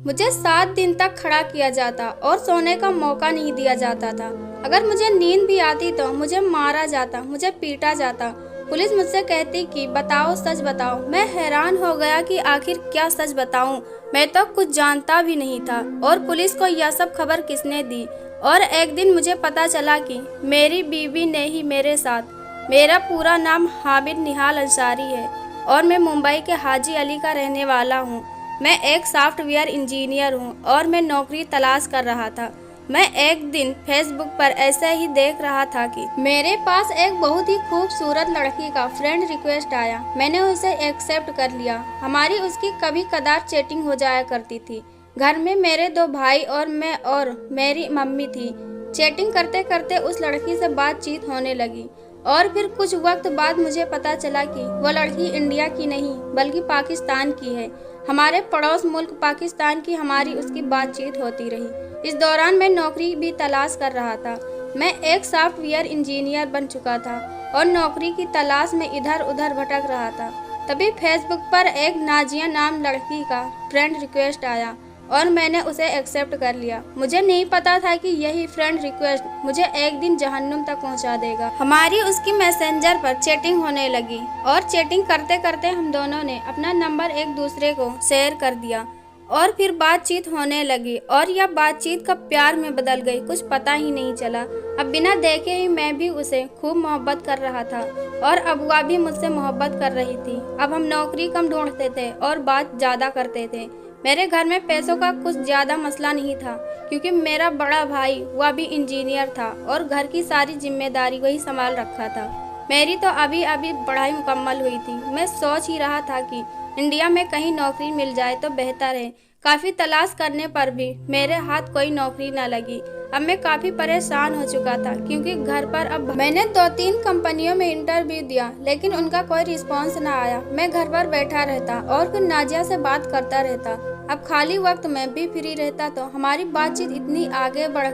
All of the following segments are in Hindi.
मुझे 7 दिन तक खड़ा किया जाता और सोने का मौका नहीं दिया जाता था। अगर मुझे नींद भी आती तो मुझे मारा जाता, मुझे पीटा जाता। पुलिस मुझसे कहती कि बताओ, सच बताओ। मैं हैरान हो गया कि आखिर क्या सच बताऊं। मैं तो कुछ जानता भी नहीं था और पुलिस को यह सब खबर किसने दी। और एक दिन मुझे पता चला कि मेरी बीवी ने ही मेरे साथ। मेरा पूरा नाम हामिद निहाल अंसारी है और मैं मुंबई के हाजी अली का रहने वाला हूँ। मैं एक सॉफ्टवेयर इंजीनियर हूँ और मैं नौकरी तलाश कर रहा था। मैं एक दिन फेसबुक पर ऐसे ही देख रहा था कि मेरे पास एक बहुत ही खूबसूरत लड़की का फ्रेंड रिक्वेस्ट आया। मैंने उसे एक्सेप्ट कर लिया। हमारी उसकी कभी कदार चैटिंग हो जाया करती थी। घर में मेरे 2 भाई और मैं और मेरी मम्मी थी। चैटिंग करते करते उस लड़की से बातचीत होने लगी और फिर कुछ वक्त बाद मुझे पता चला कि वह लड़की इंडिया की नहीं बल्कि पाकिस्तान की है। हमारे पड़ोस मुल्क पाकिस्तान की हमारी उसकी बातचीत होती रही। इस दौरान मैं नौकरी भी तलाश कर रहा था। मैं एक सॉफ्टवेयर इंजीनियर बन चुका था और नौकरी की तलाश में इधर उधर भटक रहा था। तभी फेसबुक पर एक नाजिया नाम लड़की का फ्रेंड रिक्वेस्ट आया और मैंने उसे एक्सेप्ट कर लिया। मुझे नहीं पता था कि यही फ्रेंड रिक्वेस्ट मुझे एक दिन जहन्नुम तक पहुंचा देगा। हमारी उसकी मैसेंजर पर चैटिंग होने लगी और चैटिंग करते करते हम दोनों ने अपना नंबर एक दूसरे को शेयर कर दिया और फिर बातचीत होने लगी और यह बातचीत कब प्यार में बदल गई कुछ पता ही नहीं चला। अब बिना देखे ही मैं भी उसे खूब मोहब्बत कर रहा था और अब वह भी मुझसे मोहब्बत कर रही थी। अब हम नौकरी कम ढूंढते थे और बात ज़्यादा करते थे। मेरे घर में पैसों का कुछ ज़्यादा मसला नहीं था क्योंकि मेरा बड़ा भाई वह भी इंजीनियर था और घर की सारी जिम्मेदारी वही संभाल रखा था। मेरी तो अभी अभी पढ़ाई मुकम्मल हुई थी। मैं सोच ही रहा था कि इंडिया में कहीं नौकरी मिल जाए तो बेहतर है। काफ़ी तलाश करने पर भी मेरे हाथ कोई नौकरी न लगी। अब मैं काफ़ी परेशान हो चुका था क्योंकि घर पर अब मैंने 2-3 कंपनियों में इंटरव्यू दिया लेकिन उनका कोई रिस्पॉन्स न आया। मैं घर पर बैठा रहता और फिर नाजिया से बात करता रहता। अब खाली वक्त में भी फ्री रहता तो हमारी बातचीत इतनी आगे बढ़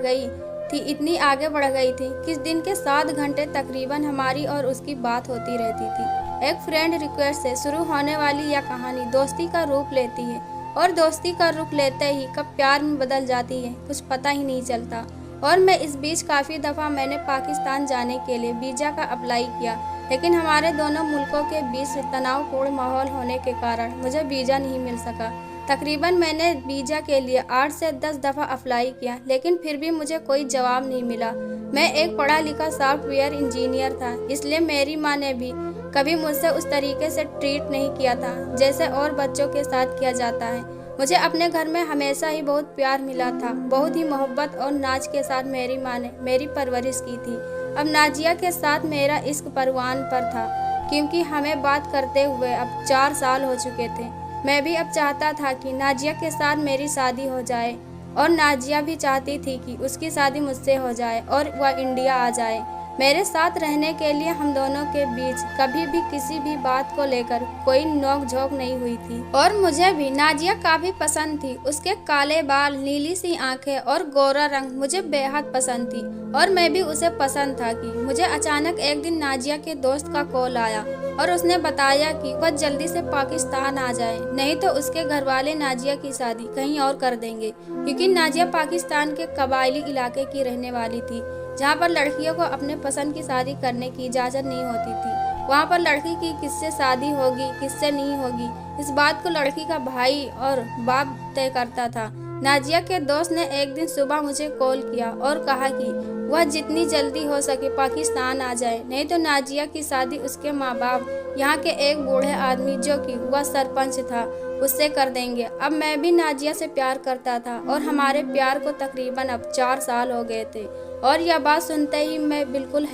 गई थी कि दिन के 7 घंटे तकरीबन हमारी और उसकी बात होती रहती थी। एक फ्रेंड रिक्वेस्ट से शुरू होने वाली यह कहानी दोस्ती का रूप लेती है और दोस्ती का रुख लेते ही कब प्यार में बदल जाती है कुछ पता ही नहीं चलता। और मैं इस बीच काफ़ी दफ़ा मैंने पाकिस्तान जाने के लिए वीज़ा का अप्लाई किया लेकिन हमारे दोनों मुल्कों के बीच तनावपूर्ण माहौल होने के कारण मुझे वीज़ा नहीं मिल सका। तकरीबन मैंने वीज़ा के लिए 8 से 10 दफ़ा अप्लाई किया लेकिन फिर भी मुझे कोई जवाब नहीं मिला। मैं एक पढ़ा लिखा सॉफ्टवेयर इंजीनियर था इसलिए मेरी माँ ने भी कभी मुझसे उस तरीके से ट्रीट नहीं किया था जैसे और बच्चों के साथ किया जाता है। मुझे अपने घर में हमेशा ही बहुत प्यार मिला था। बहुत ही मोहब्बत और नाज के साथ मेरी माँ ने मेरी परवरिश की थी। अब नाजिया के साथ मेरा इश्क परवान पर था क्योंकि हमें बात करते हुए अब 4 साल हो चुके थे। मैं भी अब चाहता था कि नाजिया के साथ मेरी शादी हो जाए और नाजिया भी चाहती थी कि उसकी शादी मुझसे हो जाए और वह इंडिया आ जाए मेरे साथ रहने के लिए। हम दोनों के बीच कभी भी किसी भी बात को लेकर कोई नोक झोंक नहीं हुई थी और मुझे भी नाजिया काफ़ी पसंद थी। उसके काले बाल, नीली सी आंखें और गोरा रंग मुझे बेहद पसंद थी और मैं भी उसे पसंद था कि मुझे अचानक एक दिन नाजिया के दोस्त का कॉल आया और उसने बताया कि वह जल्दी से पाकिस्तान आ जाए नहीं तो उसके घर वाले नाजिया की शादी कहीं और कर देंगे क्योंकि नाजिया पाकिस्तान के कबायली इलाके की रहने वाली थी जहाँ पर लड़कियों को अपने पसंद की शादी करने की इजाज़त नहीं होती थी। वहाँ पर लड़की की किससे शादी होगी किससे नहीं होगी इस बात को लड़की का भाई और बाप तय करता था। नाजिया के दोस्त ने एक दिन सुबह मुझे कॉल किया और कहा कि वह जितनी जल्दी हो सके पाकिस्तान आ जाए नहीं तो नाजिया की शादी उसके माँ बाप यहाँ के एक बूढ़े आदमी जो कि वह सरपंच था उससे कर देंगे। अब मैं भी नाजिया से प्यार करता था और हमारे प्यार को तकरीबन अब 4 साल हो गए थे और यह बात सुनते ही मैं बिल्कुल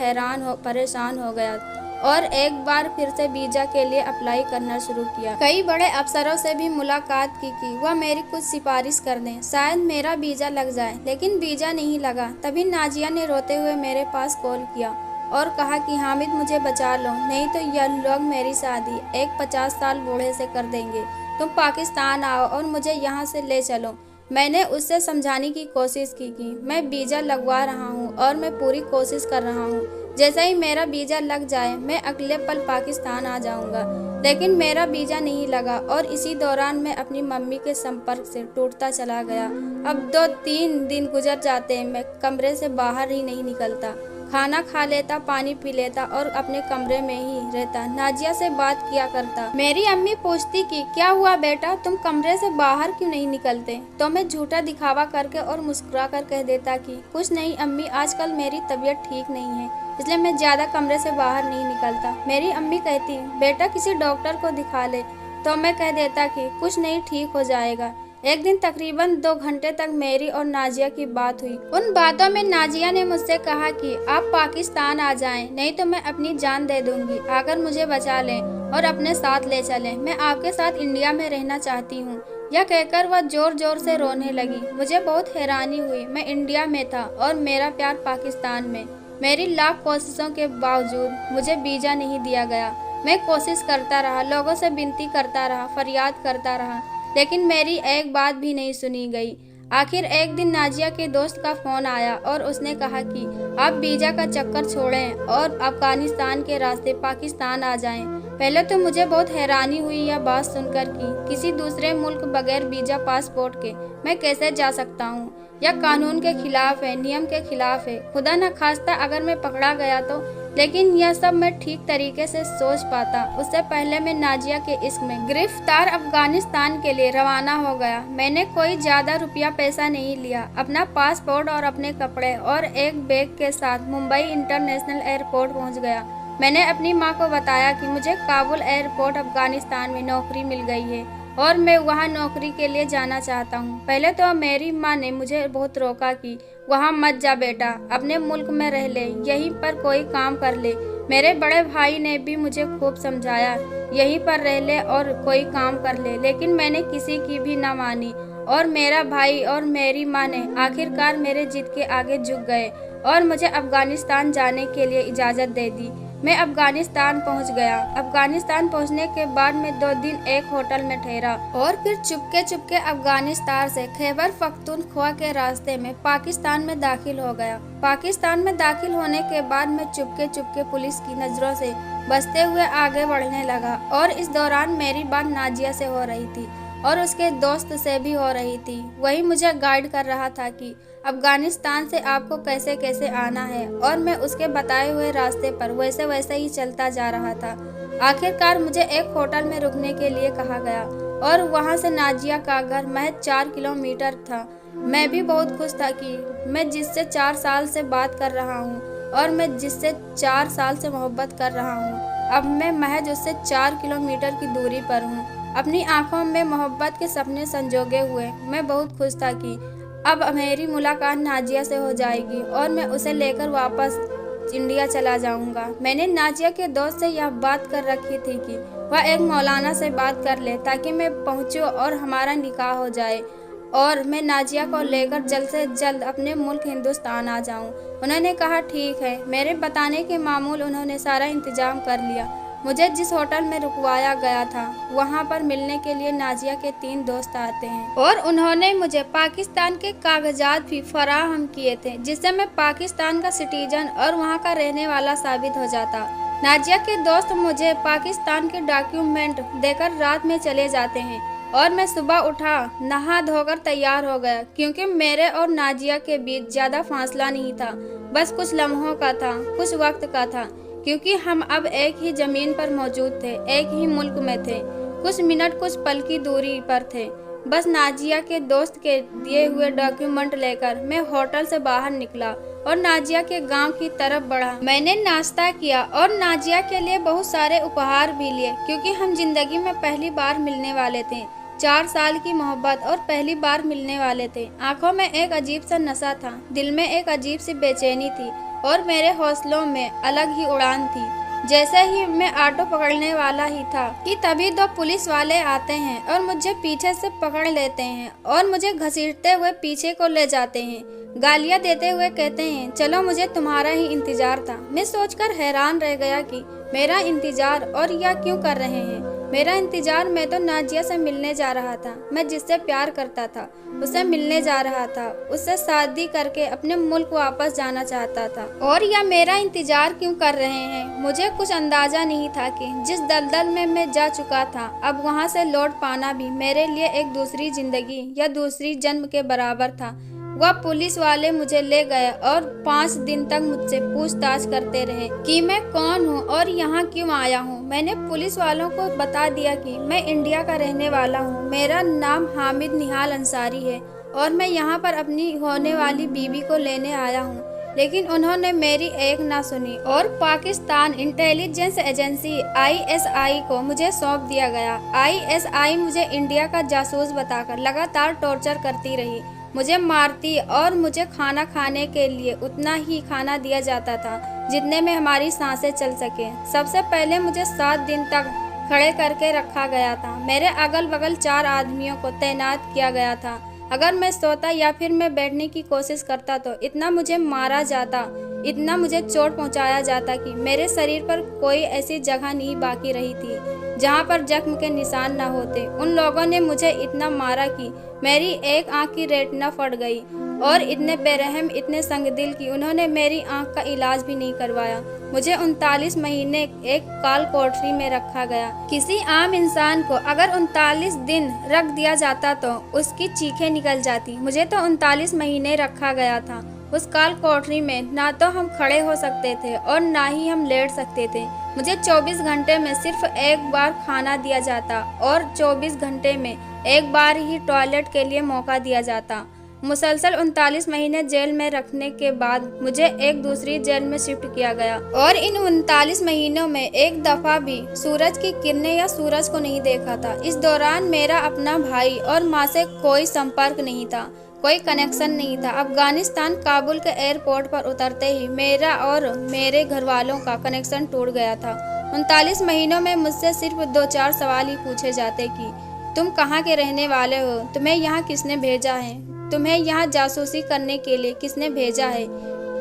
परेशान हो गया और एक बार फिर से वीज़ा के लिए अप्लाई करना शुरू किया। कई बड़े अफसरों से भी मुलाकात की कि वह मेरी कुछ सिफारिश कर दें, शायद मेरा वीज़ा लग जाए लेकिन वीज़ा नहीं लगा। तभी नाजिया ने रोते हुए मेरे पास कॉल किया और कहा कि हामिद मुझे बचा लो नहीं तो यह लोग मेरी शादी एक 50 साल बूढ़े से कर देंगे। तुम पाकिस्तान आओ और मुझे यहाँ से ले चलो। मैंने उससे समझाने की कोशिश की कि मैं वीज़ा लगवा रहा हूँ और मैं पूरी कोशिश कर रहा हूँ जैसा ही मेरा वीज़ा लग जाए मैं अगले पल पाकिस्तान आ जाऊंगा। लेकिन मेरा वीज़ा नहीं लगा और इसी दौरान मैं अपनी मम्मी के संपर्क से टूटता चला गया। अब 2-3 दिन गुजर जाते, मैं कमरे से बाहर ही नहीं निकलता। खाना खा लेता, पानी पी लेता और अपने कमरे में ही रहता। नाजिया से बात किया करता। मेरी अम्मी पूछती कि क्या हुआ बेटा, तुम कमरे से बाहर क्यों नहीं निकलते? तो मैं झूठा दिखावा करके और मुस्कुरा कर कह देता कि कुछ नहीं अम्मी, आजकल मेरी तबीयत ठीक नहीं है, इसलिए मैं ज़्यादा कमरे से बाहर नहीं निकलता। मेरी अम्मी कहती बेटा किसी डॉक्टर को दिखा ले। तो मैं कह देता कि कुछ नहीं, ठीक हो जाएगा। एक दिन तकरीबन 2 घंटे तक मेरी और नाजिया की बात हुई। उन बातों में नाजिया ने मुझसे कहा कि आप पाकिस्तान आ जाएं, नहीं तो मैं अपनी जान दे दूंगी, आकर मुझे बचा लें और अपने साथ ले चलें। मैं आपके साथ इंडिया में रहना चाहती हूँ। यह कहकर वह जोर जोर से रोने लगी। मुझे बहुत हैरानी हुई। मैं इंडिया में था और मेरा प्यार पाकिस्तान में। मेरी लाख कोशिशों के बावजूद मुझे वीज़ा नहीं दिया गया। मैं कोशिश करता रहा, लोगों से विनती करता रहा, फरियाद करता रहा, लेकिन मेरी एक बात भी नहीं सुनी गई। आखिर एक दिन नाजिया के दोस्त का फ़ोन आया और उसने कहा कि आप वीज़ा का चक्कर छोड़ें और अफगानिस्तान के रास्ते पाकिस्तान आ जाएं। पहले तो मुझे बहुत हैरानी हुई यह बात सुनकर कि किसी दूसरे मुल्क बगैर वीज़ा पासपोर्ट के मैं कैसे जा सकता हूँ। यह कानून के खिलाफ है, नियम के खिलाफ है। खुदा न खास्ता अगर मैं पकड़ा गया तो। लेकिन यह सब मैं ठीक तरीके से सोच पाता उससे पहले मैं नाजिया के इश्क में गिरफ्तार अफगानिस्तान के लिए रवाना हो गया। मैंने कोई ज़्यादा रुपया पैसा नहीं लिया। अपना पासपोर्ट और अपने कपड़े और एक बैग के साथ मुंबई इंटरनेशनल एयरपोर्ट पहुंच गया। मैंने अपनी माँ को बताया कि मुझे काबुल एयरपोर्ट अफगानिस्तान में नौकरी मिल गई है और मैं वहाँ नौकरी के लिए जाना चाहता हूँ। पहले तो मेरी माँ ने मुझे बहुत रोका कि वहाँ मत जा बेटा, अपने मुल्क में रह ले, यहीं पर कोई काम कर ले। मेरे बड़े भाई ने भी मुझे खूब समझाया, यहीं पर रह ले और कोई काम कर ले, लेकिन मैंने किसी की भी ना मानी और मेरा भाई और मेरी माँ ने आखिरकार मेरे जिद के आगे झुक गए और मुझे अफगानिस्तान जाने के लिए इजाज़त दे दी। मैं अफगानिस्तान पहुंच गया। अफगानिस्तान पहुंचने के बाद मैं 2 दिन एक होटल में ठहरा और फिर चुपके अफगानिस्तान से खैबर पख्तूनख्वा के रास्ते में पाकिस्तान में दाखिल हो गया। पाकिस्तान में दाखिल होने के बाद मैं चुपके पुलिस की नज़रों से बचते हुए आगे बढ़ने लगा और इस दौरान मेरी बात नाजिया से हो रही थी और उसके दोस्त से भी हो रही थी। वही मुझे गाइड कर रहा था कि अफगानिस्तान से आपको कैसे कैसे आना है और मैं उसके बताए हुए रास्ते पर वैसे ही चलता जा रहा था। आखिरकार मुझे एक होटल में रुकने के लिए कहा गया और वहां से नाजिया का घर महज 4 किलोमीटर था। मैं भी बहुत खुश था कि मैं जिससे 4 साल से बात कर रहा हूँ और मैं जिससे 4 साल से मोहब्बत कर रहा हूँ, अब मैं महज उससे 4 किलोमीटर की दूरी पर हूँ। अपनी आंखों में मोहब्बत के सपने संजोगे हुए मैं बहुत खुश था कि अब मेरी मुलाकात नाजिया से हो जाएगी और मैं उसे लेकर वापस इंडिया चला जाऊंगा। मैंने नाजिया के दोस्त से यह बात कर रखी थी कि वह एक मौलाना से बात कर ले ताकि मैं पहुंचूं और हमारा निकाह हो जाए और मैं नाजिया को लेकर जल्द से जल्द अपने मुल्क हिंदुस्तान आ जाऊं। उन्होंने कहा ठीक है। मेरे बताने के मामूल उन्होंने सारा इंतजाम कर लिया। मुझे जिस होटल में रुकवाया गया था वहां पर मिलने के लिए नाजिया के 3 दोस्त आते हैं और उन्होंने मुझे पाकिस्तान के कागजात भी फराहम किए थे जिससे मैं पाकिस्तान का सिटीजन और वहां का रहने वाला साबित हो जाता। नाजिया के दोस्त मुझे पाकिस्तान के डॉक्यूमेंट देकर रात में चले जाते हैं और मैं सुबह उठा, नहा धोकर तैयार हो गया क्योंकि मेरे और नाजिया के बीच ज़्यादा फासला नहीं था, बस कुछ लम्हों का था, कुछ वक्त का था, क्योंकि हम अब एक ही ज़मीन पर मौजूद थे, एक ही मुल्क में थे, कुछ मिनट कुछ पल की दूरी पर थे। बस नाजिया के दोस्त के दिए हुए डॉक्यूमेंट लेकर मैं होटल से बाहर निकला और नाजिया के गांव की तरफ बढ़ा। मैंने नाश्ता किया और नाजिया के लिए बहुत सारे उपहार भी लिए क्योंकि हम जिंदगी में पहली बार मिलने वाले थे। 4 साल की मोहब्बत और पहली बार मिलने वाले थे। आंखों में एक अजीब सा नशा था, दिल में एक अजीब सी बेचैनी थी और मेरे हौसलों में अलग ही उड़ान थी। जैसे ही मैं ऑटो पकड़ने वाला ही था कि तभी 2 पुलिस वाले आते हैं और मुझे पीछे से पकड़ लेते हैं और मुझे घसीटते हुए पीछे को ले जाते हैं। गालियां देते हुए कहते हैं चलो, मुझे तुम्हारा ही इंतजार था। मैं सोचकर हैरान रह गया कि मेरा इंतजार और यह क्यों कर रहे हैं। मेरा इंतजार, मैं तो नाजिया से मिलने जा रहा था। मैं जिससे प्यार करता था उससे मिलने जा रहा था, उससे शादी करके अपने मुल्क वापस जाना चाहता था। और या मेरा इंतजार क्यों कर रहे हैं? मुझे कुछ अंदाजा नहीं था कि जिस दलदल में मैं जा चुका था, अब वहां से लौट पाना भी मेरे लिए एक दूसरी जिंदगी या दूसरी जन्म के बराबर था। वह पुलिस वाले मुझे ले गए और 5 दिन तक मुझसे पूछताछ करते रहे कि मैं कौन हूँ और यहाँ क्यों आया हूँ। मैंने पुलिस वालों को बता दिया कि मैं इंडिया का रहने वाला हूँ, मेरा नाम हामिद निहाल अंसारी है और मैं यहाँ पर अपनी होने वाली बीवी को लेने आया हूँ। लेकिन उन्होंने मेरी एक ना सुनी और पाकिस्तान इंटेलिजेंस एजेंसी ISI को मुझे सौंप दिया गया। ISI मुझे इंडिया का जासूस बताकर लगातार टॉर्चर करती रही, मुझे मारती और मुझे खाना खाने के लिए उतना ही खाना दिया जाता था जितने में हमारी सांसें चल सके। सबसे पहले मुझे 7 दिन तक खड़े करके रखा गया था। मेरे अगल बगल 4 आदमियों को तैनात किया गया था। अगर मैं सोता या फिर मैं बैठने की कोशिश करता तो इतना मुझे मारा जाता, इतना मुझे चोट पहुंचाया जाता कि मेरे शरीर पर कोई ऐसी जगह नहीं बाकी रही थी जहां पर जख्म के निशान न होते। उन लोगों ने मुझे इतना मारा कि मेरी एक आंख की रेटिना फट गई और इतने बेरहम, इतने संगदिल कि उन्होंने मेरी आंख का इलाज भी नहीं करवाया। मुझे 39 महीने एक काल कोठरी में रखा गया। किसी आम इंसान को अगर 39 दिन रख दिया जाता तो उसकी चीखें निकल जाती। मुझे तो 39 महीने रखा गया था। उस काल कोठरी में ना तो हम खड़े हो सकते थे और ना ही हम लेट सकते थे। मुझे 24 घंटे में सिर्फ एक बार खाना दिया जाता और 24 घंटे में एक बार ही टॉयलेट के लिए मौका दिया जाता। मुसलसल 39 महीने जेल में रखने के बाद मुझे एक दूसरी जेल में शिफ्ट किया गया और इन 39 महीनों में एक दफा भी सूरज की किरणें या सूरज को नहीं देखा था। इस दौरान मेरा अपना भाई और माँ से कोई संपर्क नहीं था, कोई कनेक्शन नहीं था। अफगानिस्तान काबुल के एयरपोर्ट पर उतरते ही मेरा और मेरे घर वालों का कनेक्शन टूट गया था। 39 महीनों में मुझसे सिर्फ 2-4 सवाल ही पूछे जाते कि तुम कहाँ के रहने वाले हो, तुम्हें यहाँ किसने भेजा है, तुम्हें यहाँ जासूसी करने के लिए किसने भेजा है।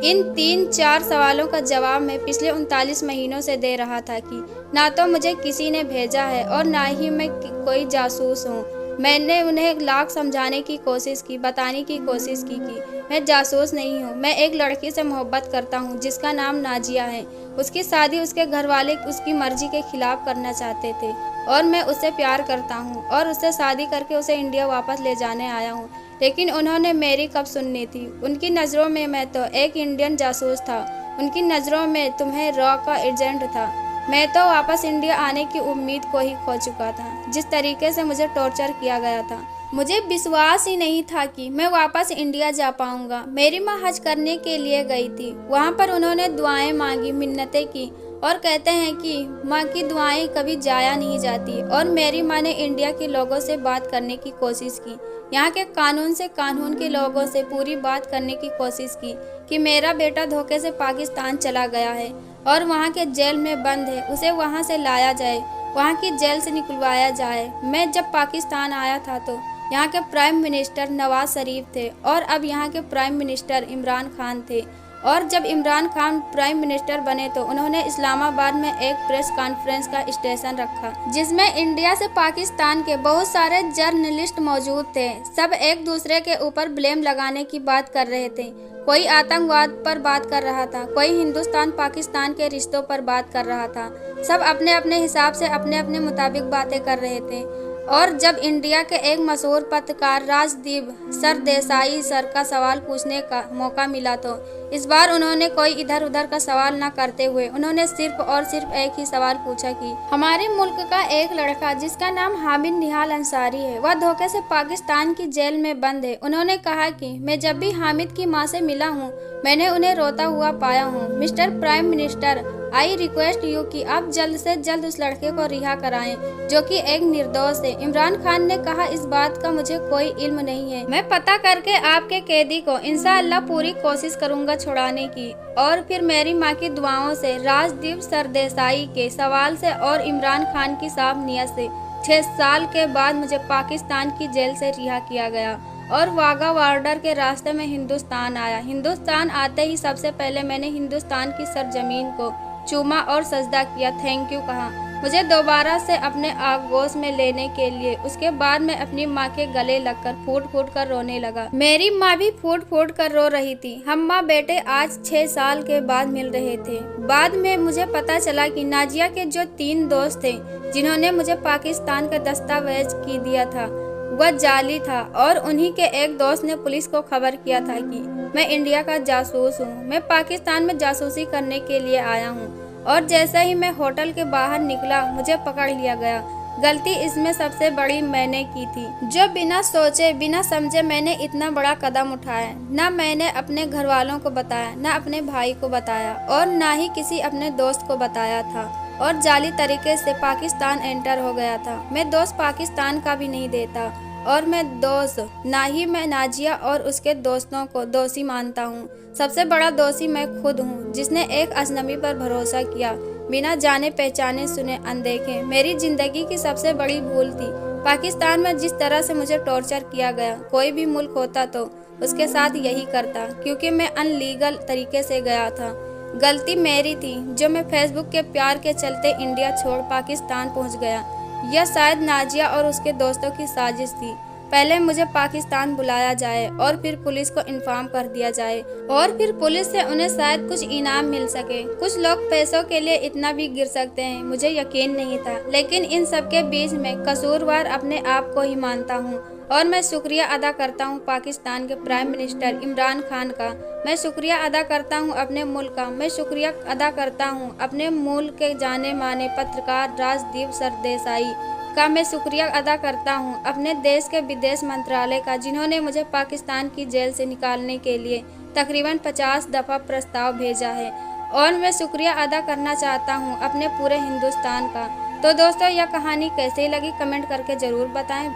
इन 3-4 सवालों का जवाब मैं पिछले 39 महीनों से दे रहा था कि ना तो मुझे किसी ने भेजा है और ना ही मैं कोई जासूस हूँ। मैंने उन्हें लाख समझाने की कोशिश की, बताने की कोशिश की कि मैं जासूस नहीं हूँ। मैं एक लड़की से मोहब्बत करता हूँ जिसका नाम नाजिया है। उसकी शादी उसके घर वाले उसकी मर्जी के खिलाफ करना चाहते थे और मैं उससे प्यार करता हूँ और उससे शादी करके उसे इंडिया वापस ले जाने आया हूँ। लेकिन उन्होंने मेरी कब सुननी थी। उनकी नज़रों में मैं तो एक इंडियन जासूस था, उनकी नज़रों में तुम्हें रॉ का एजेंट था। मैं तो वापस इंडिया आने की उम्मीद को ही खो चुका था। जिस तरीके से मुझे टॉर्चर किया गया था, मुझे विश्वास ही नहीं था कि मैं वापस इंडिया जा पाऊंगा। मेरी माँ हज करने के लिए गई थी। वहाँ पर उन्होंने दुआएं मांगी, मिन्नतें की और कहते हैं कि माँ की दुआएं कभी जाया नहीं जाती। और मेरी माँ ने इंडिया के लोगों से बात करने की कोशिश की, यहाँ के कानून से, कानून के लोगों से पूरी बात करने की कोशिश की कि मेरा बेटा धोखे से पाकिस्तान चला गया है और वहाँ के जेल में बंद है, उसे वहाँ से लाया जाए, वहाँ की जेल से निकलवाया जाए। मैं जब पाकिस्तान आया था तो यहाँ के प्राइम मिनिस्टर नवाज शरीफ थे और अब यहाँ के प्राइम मिनिस्टर इमरान खान थे। और जब इमरान खान प्राइम मिनिस्टर बने तो उन्होंने इस्लामाबाद में एक प्रेस कॉन्फ्रेंस का स्टेशन रखा जिसमें इंडिया से पाकिस्तान के बहुत सारे जर्नलिस्ट मौजूद थे। सब एक दूसरे के ऊपर ब्लेम लगाने की बात कर रहे थे। कोई आतंकवाद पर बात कर रहा था, कोई हिंदुस्तान पाकिस्तान के रिश्तों पर बात कर रहा था। सब अपने अपने हिसाब से अपने अपने मुताबिक बातें कर रहे थे। और जब इंडिया के एक मशहूर पत्रकार राजदीप सरदेसाई सर का सवाल पूछने का मौका मिला तो इस बार उन्होंने कोई इधर उधर का सवाल न करते हुए उन्होंने सिर्फ और सिर्फ एक ही सवाल पूछा कि हमारे मुल्क का एक लड़का जिसका नाम हामिद निहाल अंसारी है, वह धोखे से पाकिस्तान की जेल में बंद है। उन्होंने कहा कि मैं जब भी हामिद की मां से मिला हूं, मैंने उन्हें रोता हुआ पाया हूं। Mister prime minister, I request you कि आप जल्द से जल्द उस लड़के को रिहा कराएं जो कि एक निर्दोष है। इमरान खान ने कहा, इस बात का मुझे कोई इल्म नहीं है, मैं पता करके आपके कैदी को इंशाअल्लाह पूरी कोशिश करूंगा छुड़ाने की। और फिर मेरी माँ की दुआओं से, राजदीप सरदेसाई के सवाल से और इमरान खान की साफ नियत से 6 साल के बाद मुझे पाकिस्तान की जेल से रिहा किया गया और वाघा बॉर्डर के रास्ते में हिंदुस्तान आया। हिंदुस्तान आते ही सबसे पहले मैंने हिंदुस्तान की सरजमीन को चूमा और सजदा किया, थैंक यू कहा। मुझे दोबारा से अपने आगोश में लेने के लिए। उसके बाद मैं अपनी माँ के गले लगकर फूट फूट कर रोने लगा। मेरी माँ भी फूट फूट कर रो रही थी। हम माँ बेटे आज 6 साल के बाद मिल रहे थे। बाद में मुझे पता चला कि नाजिया के जो 3 दोस्त थे जिन्होंने मुझे पाकिस्तान का दस्तावेज की दिया था वह जाली था, और उन्हीं के एक दोस्त ने पुलिस को खबर किया था कि मैं इंडिया का जासूस हूँ। मैं पाकिस्तान में जासूसी करने के लिए आया हूँ, और जैसे ही मैं होटल के बाहर निकला मुझे पकड़ लिया गया। गलती इसमें सबसे बड़ी मैंने की थी, जो बिना सोचे बिना समझे मैंने इतना बड़ा कदम उठाया। न मैंने अपने घर वालों को बताया, न अपने भाई को बताया, और न ही किसी अपने दोस्त को बताया था, और जाली तरीके से पाकिस्तान एंटर हो गया था। मैं दोस्त पाकिस्तान का भी नहीं देता, और मैं दोस्त ना ही मैं नाजिया और उसके दोस्तों को दोषी मानता हूँ। सबसे बड़ा दोषी मैं खुद हूँ, जिसने एक अजनबी पर भरोसा किया बिना जाने पहचाने सुने अनदेखे। मेरी जिंदगी की सबसे बड़ी भूल थी। पाकिस्तान में जिस तरह से मुझे टॉर्चर किया गया, कोई भी मुल्क होता तो उसके साथ यही करता, क्योंकि मैं अनलीगल तरीके से गया था। गलती मेरी थी जो मैं फेसबुक के प्यार के चलते इंडिया छोड़ पाकिस्तान पहुंच गया। यह शायद नाजिया और उसके दोस्तों की साजिश थी। पहले मुझे पाकिस्तान बुलाया जाए और फिर पुलिस को इन्फॉर्म कर दिया जाए, और फिर पुलिस से उन्हें शायद कुछ इनाम मिल सके। कुछ लोग पैसों के लिए इतना भी गिर सकते हैं, मुझे यकीन नहीं था। लेकिन इन सब के बीच में कसूरवार अपने आप को ही मानता हूँ, और मैं शुक्रिया अदा करता हूँ पाकिस्तान के प्राइम मिनिस्टर इमरान खान का। मैं शुक्रिया अदा करता हूँ अपने मुल्क का। मैं शुक्रिया अदा करता हूँ अपने मुल्क के जाने माने पत्रकार राजदीप सरदेसाई का। मैं शुक्रिया अदा करता हूँ अपने देश के विदेश मंत्रालय का, जिन्होंने मुझे पाकिस्तान की जेल से निकालने के लिए तकरीबन 50 दफ़ा प्रस्ताव भेजा है। और मैं शुक्रिया अदा करना चाहता हूँ अपने पूरे हिंदुस्तान का। तो दोस्तों, यह कहानी कैसी लगी कमेंट करके ज़रूर बताएं।